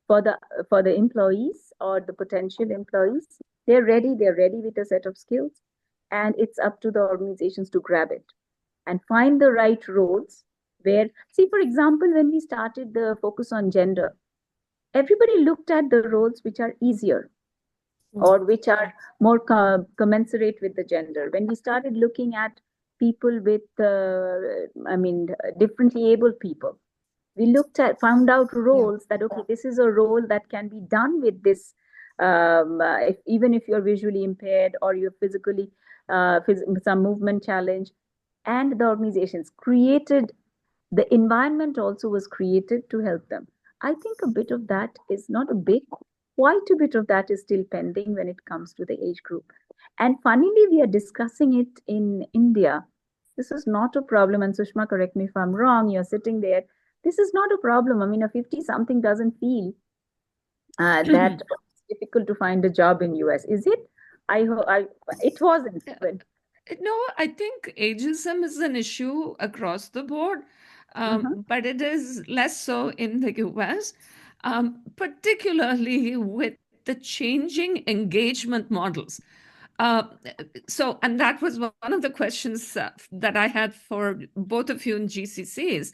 for the employees or the potential employees, they're ready with a set of skills, and it's up to the organizations to grab it and find the right roles where, see, for example, when we started the focus on gender, everybody looked at the roles which are easier or which are more commensurate with the gender. When we started looking at people with, differently abled people, we found out roles that, okay, this is a role that can be done with this, even if you're visually impaired or you're physically, some movement challenge. And the organizations created, the environment also was created to help them. I think a bit of that is not a bit, quite a bit of that is still pending when it comes to the age group. And funnily, we are discussing it in India. This is not a problem. And Sushma, correct me if I'm wrong, you're sitting there. This is not a problem. I mean, a 50-something doesn't feel that it's difficult to find a job in US, is it? It wasn't. But no, I think ageism is an issue across the board, but it is less so in the US, particularly with the changing engagement models. And that was one of the questions that I had for both of you in GCCs.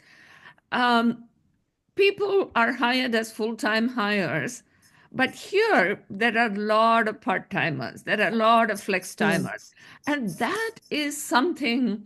People are hired as full-time hires, but here there are a lot of part-timers, there are a lot of flex-timers, and that is something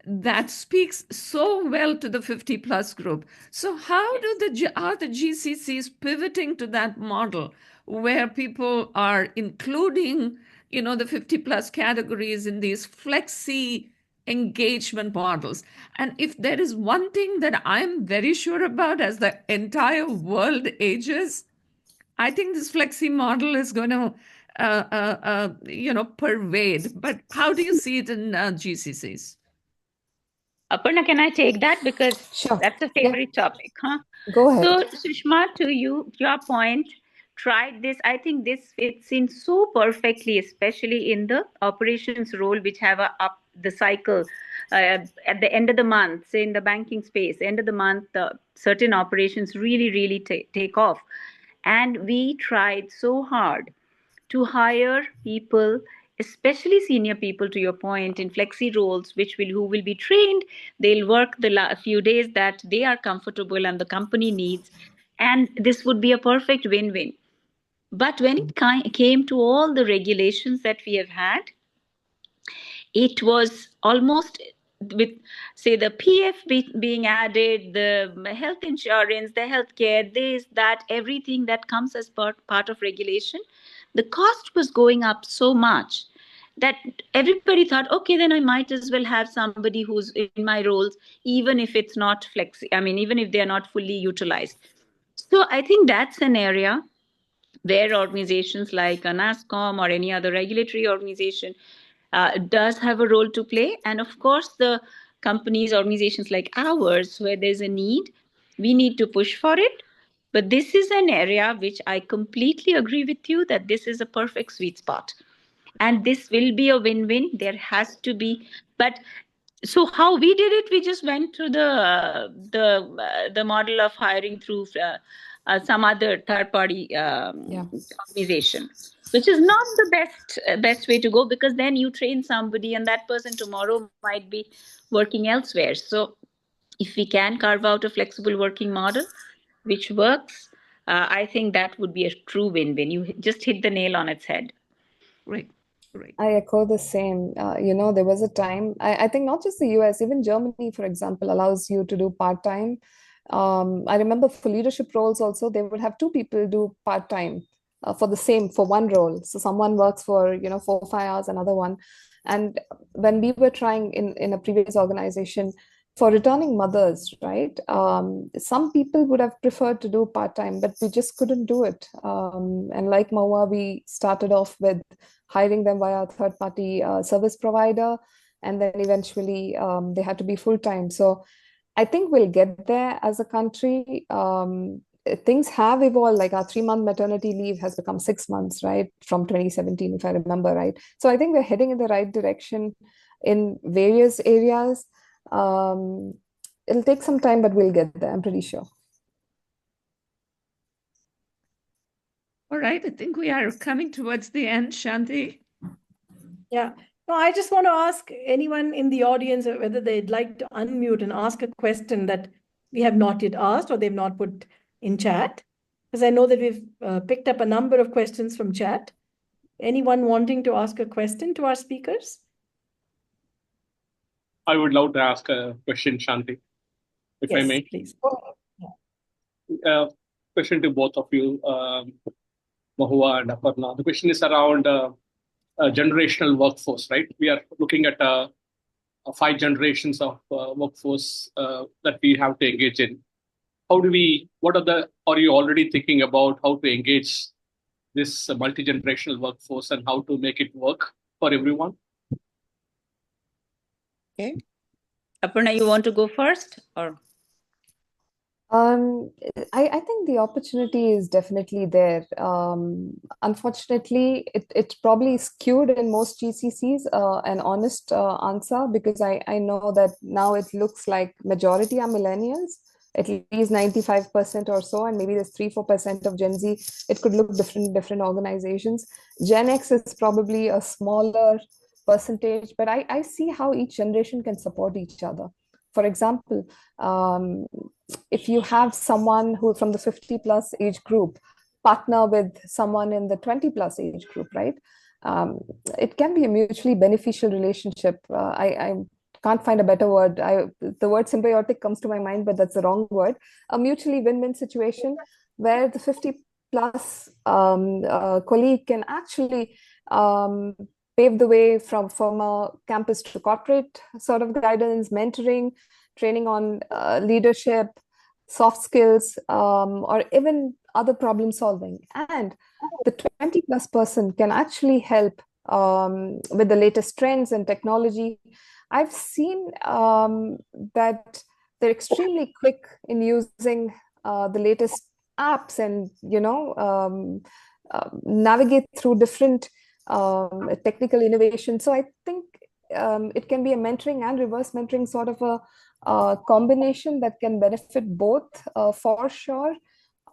that speaks so well to the 50-plus group. So how are the GCCs pivoting to that model where people are including, the 50-plus categories in these flexi engagement models? And if there is one thing that I'm very sure about as the entire world ages, I think this flexi model is going to, pervade. But how do you see it in GCCs? Aparna, can I take that? Because Sure. that's a favorite topic, huh? Go ahead. So, Sushma, to your point, tried this. I think this fits in so perfectly, especially in the operations role, which have up the cycle at the end of the month, say in the banking space, end of the month, certain operations really take off. And we tried so hard to hire people, especially senior people, to your point, in flexi roles, who will be trained. They'll work the few days that they are comfortable and the company needs, and this would be a perfect win-win. But when it came to all the regulations that we have had, it was almost, with, say, the PF being added, the health insurance, the healthcare, this, that, everything that comes as part of regulation, the cost was going up so much that everybody thought, okay, then I might as well have somebody who's in my roles, even if it's not even if they're not fully utilized. So I think that's an area where organizations like NASSCOM or any other regulatory organization does have a role to play. And of course, the companies, organizations like ours, where there's a need, we need to push for it. But this is an area which I completely agree with you that this is a perfect sweet spot. And this will be a win-win. There has to be, but so how we did it, we just went to the model of hiring through some other third-party organization, which is not the best way to go, because then you train somebody and that person tomorrow might be working elsewhere. So if we can carve out a flexible working model which works, I think that would be a true win-win. You just hit the nail on its head. Great, great. I echo the same. There was a time, I think not just the US, even Germany, for example, allows you to do part-time. I remember for leadership roles also, they would have two people do part-time for one role. So someone works for, 4 or 5 hours, another one. And when we were trying in a previous organization for returning mothers, right? Some people would have preferred to do part-time, but we just couldn't do it. And like Mohua, we started off with hiring them via a third-party service provider, and then eventually they had to be full-time. So I think we'll get there as a country. Things have evolved, like our 3-month maternity leave has become 6 months, right? From 2017, if I remember right. So I think we're heading in the right direction in various areas. It'll take some time, but we'll get there, I'm pretty sure. All right, I think we are coming towards the end, Shanti. Yeah. No, I just want to ask anyone in the audience whether they'd like to unmute and ask a question that we have not yet asked or they've not put in chat. Because I know that we've picked up a number of questions from chat. Anyone wanting to ask a question to our speakers? I would love to ask a question, Shanti, if I may. Please. Question to both of you, Mohua and Aparna. The question is around generational workforce, right? We are looking at 5 generations of workforce that we have to engage in. Are you already thinking about how to engage this multi-generational workforce and how to make it work for everyone? Okay. Aparna, you want to go first, or? I think the opportunity is definitely there. Unfortunately, it's probably skewed in most GCCs, an honest answer, because I know that now it looks like majority are millennials, at least 95% or so, and maybe there's 3-4% of Gen Z. It could look different in different organizations. Gen X is probably a smaller percentage, but I see how each generation can support each other. For example, if you have someone who from the 50 plus age group partner with someone in the 20 plus age group, right? It can be a mutually beneficial relationship. I can't find a better word. The word symbiotic comes to my mind, but that's the wrong word. A mutually win-win situation where the 50 plus colleague can actually pave the way from a campus to corporate sort of guidance, mentoring, training on leadership, soft skills, or even other problem solving. And the 20 plus person can actually help with the latest trends and technology. I've seen that they're extremely quick in using the latest apps and, navigate through different technical innovation. So I think it can be a mentoring and reverse mentoring sort of a combination that can benefit both for sure.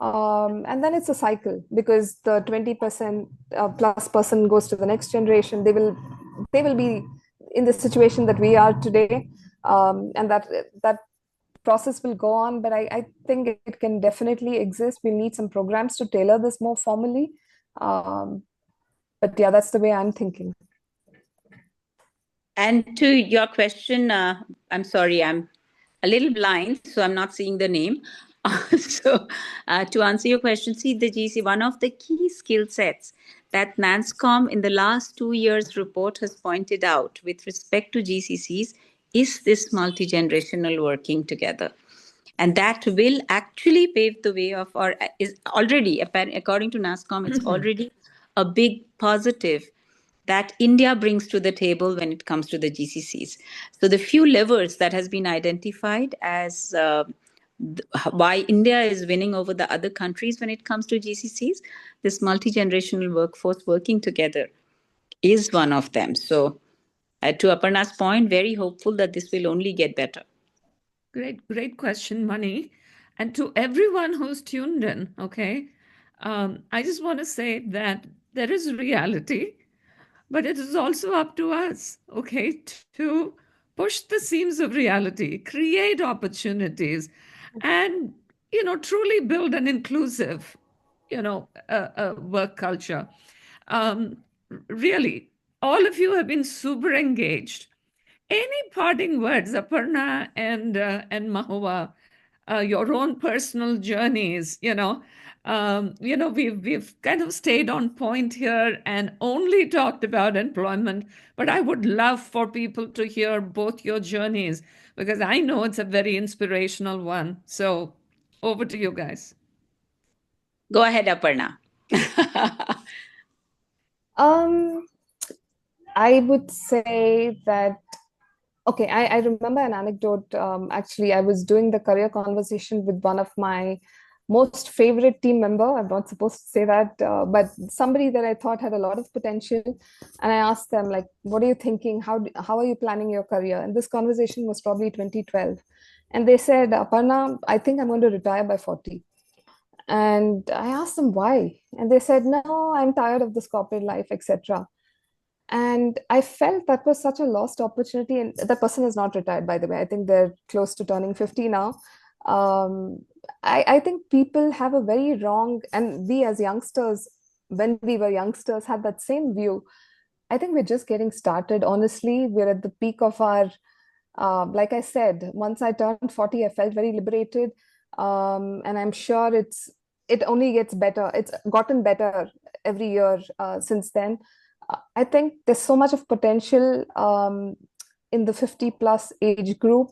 And then it's a cycle, because the 20% plus person goes to the next generation. They will be in the situation that we are today, and that process will go on. But I think it can definitely exist. We need some programs to tailor this more formally. But yeah, that's the way I'm thinking. And to your question, I'm sorry, I'm a little blind, so I'm not seeing the name. So to answer your question, see, the GC, one of the key skill sets that NANSCOM in the last 2 years report has pointed out with respect to GCCs is this multi-generational working together. And that will actually pave the way of, or is already, according to NASCOM, it's already a big positive that India brings to the table when it comes to the GCCs. So the few levers that has been identified as why India is winning over the other countries when it comes to GCCs. This multi-generational workforce working together is one of them. So to Aparna's point, very hopeful that this will only get better. Great question, Mani. And to everyone who's tuned in, okay, I just want to say that there is reality, but it is also up to us, okay, to push the seams of reality, create opportunities, and, truly build an inclusive, work culture. Really, all of you have been super engaged. Any parting words, Aparna and Mahua, your own personal journeys? We've kind of stayed on point here and only talked about employment, but I would love for people to hear both your journeys because I know it's a very inspirational one. So over to you guys. Go ahead, Aparna. I would say that, okay, I remember an anecdote. Actually, I was doing the career conversation with one of my most favorite team member. I'm not supposed to say that, but somebody that I thought had a lot of potential. And I asked them, like, what are you thinking? How are you planning your career? And this conversation was probably 2012. And they said, Aparna, I think I'm going to retire by 40. And I asked them why. And they said, no, I'm tired of this corporate life, etc. And I felt that was such a lost opportunity. And the person is not retired, by the way. I think they're close to turning 50 now. I think people have a very wrong, and we as youngsters, when we were youngsters, had that same view. I think we're just getting started. Honestly, we're at the peak of our, like I said, once I turned 40, I felt very liberated. And I'm sure it only gets better. It's gotten better every year since then. I think there's so much of potential in the 50 plus age group.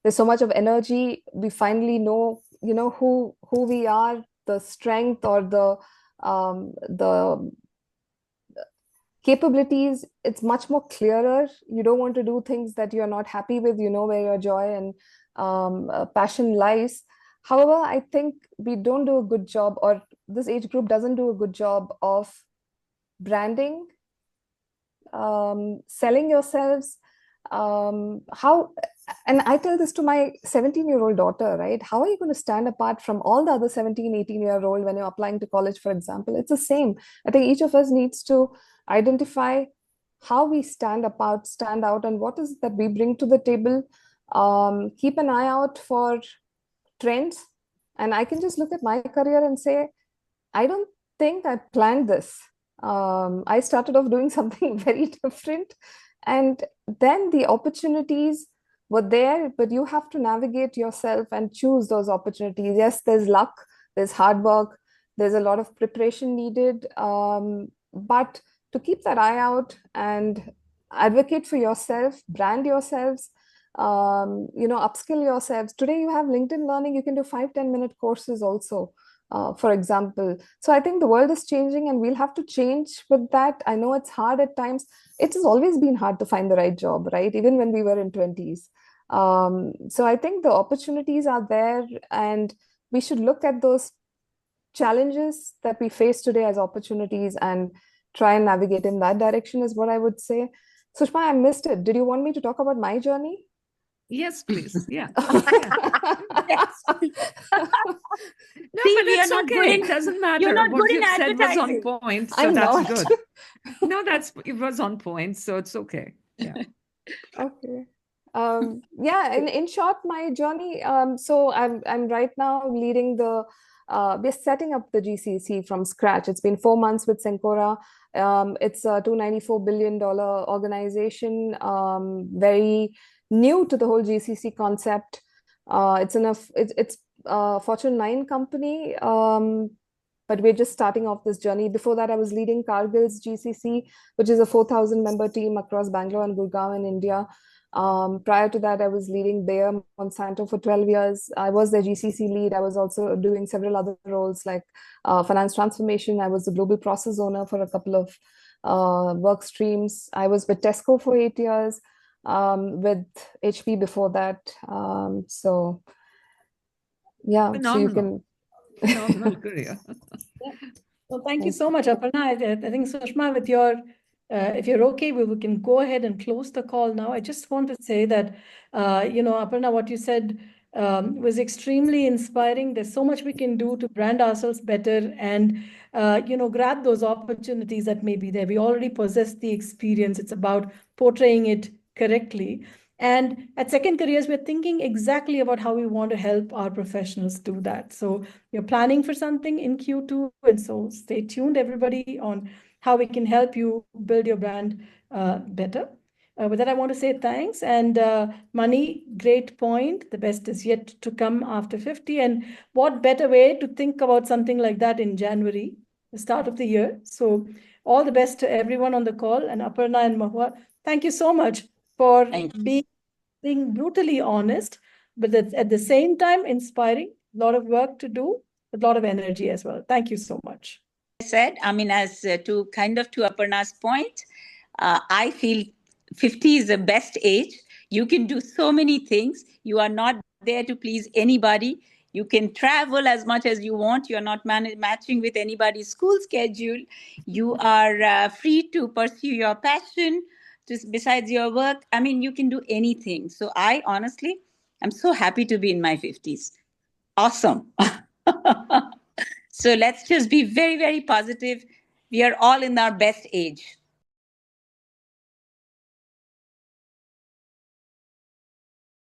There's so much of energy. We finally know, who we are, the strength or the capabilities. It's much more clearer. You don't want to do things that you're not happy with. You know where your joy and passion lies. However, I think we don't do a good job, or this age group doesn't do a good job of branding, selling yourselves. And I tell this to my 17-year-old daughter, right? How are you going to stand apart from all the other 17, 18-year-old when you're applying to college, for example? It's the same. I think each of us needs to identify how we stand out, and what is it that we bring to the table. Keep an eye out for trends. And I can just look at my career and say, I don't think I planned this. I started off doing something very different. And then the opportunities were there, but you have to navigate yourself and choose those opportunities. Yes, there's luck, there's hard work, there's a lot of preparation needed. But to keep that eye out and advocate for yourself, brand yourselves, upskill yourselves. Today you have LinkedIn Learning, you can do 5-10 minute courses also. For example. So I think the world is changing and we'll have to change with that. I know it's hard at times. It has always been hard to find the right job, right? Even when we were in 20s. So I think the opportunities are there and we should look at those challenges that we face today as opportunities and try and navigate in that direction is what I would say. Sushma, I missed it. Did you want me to talk about my journey? Yes, please. Yeah. Yes. No, but it's okay. It doesn't matter. You're not What good in you've said was on advertising. point, so I'm that's not. good. No, it was on point, so it's okay. Yeah. Okay. Yeah, in short, my journey. So I'm right now leading we're setting up the GCC from scratch. It's been 4 months with Cencora. It's a $294 billion organization, very new to the whole GCC concept. It's a Fortune 9 company, but we're just starting off this journey. Before that, I was leading Cargill's GCC, which is a 4,000 member team across Bangalore and Gurgaon in India. Prior to that, I was leading Bayer Monsanto for 12 years. I was the GCC lead. I was also doing several other roles like finance transformation. I was the global process owner for a couple of work streams. I was with Tesco for 8 years, with HP before that. So Yeah, so you Phenomenal. can. Phenomenal career. Well, thank you so much, Aparna. I think, Sushma, with your, if you're okay, we can go ahead and close the call now. I just want to say that, Aparna, what you said was extremely inspiring. There's so much we can do to brand ourselves better and, grab those opportunities that may be there. We already possess the experience. It's about portraying it correctly. And at Second Careers, we're thinking exactly about how we want to help our professionals do that. So you're planning for something in Q2, and so stay tuned, everybody, on how we can help you build your brand better. With that, I want to say thanks. And Mani, great point. The best is yet to come after 50. And what better way to think about something like that in January, the start of the year. So all the best to everyone on the call. And Aparna and Mohua, thank you so much for being brutally honest, but at the same time inspiring. A lot of work to do, a lot of energy as well. Thank you so much. I said, I mean, as to Aparna's point, I feel 50 is the best age. You can do so many things. You are not there to please anybody. You can travel as much as you want. You're not matching with anybody's school schedule. You are free to pursue your passion besides your work. I mean, you can do anything. So I honestly, I'm so happy to be in my 50s. Awesome. So let's just be very, very positive. We are all in our best age.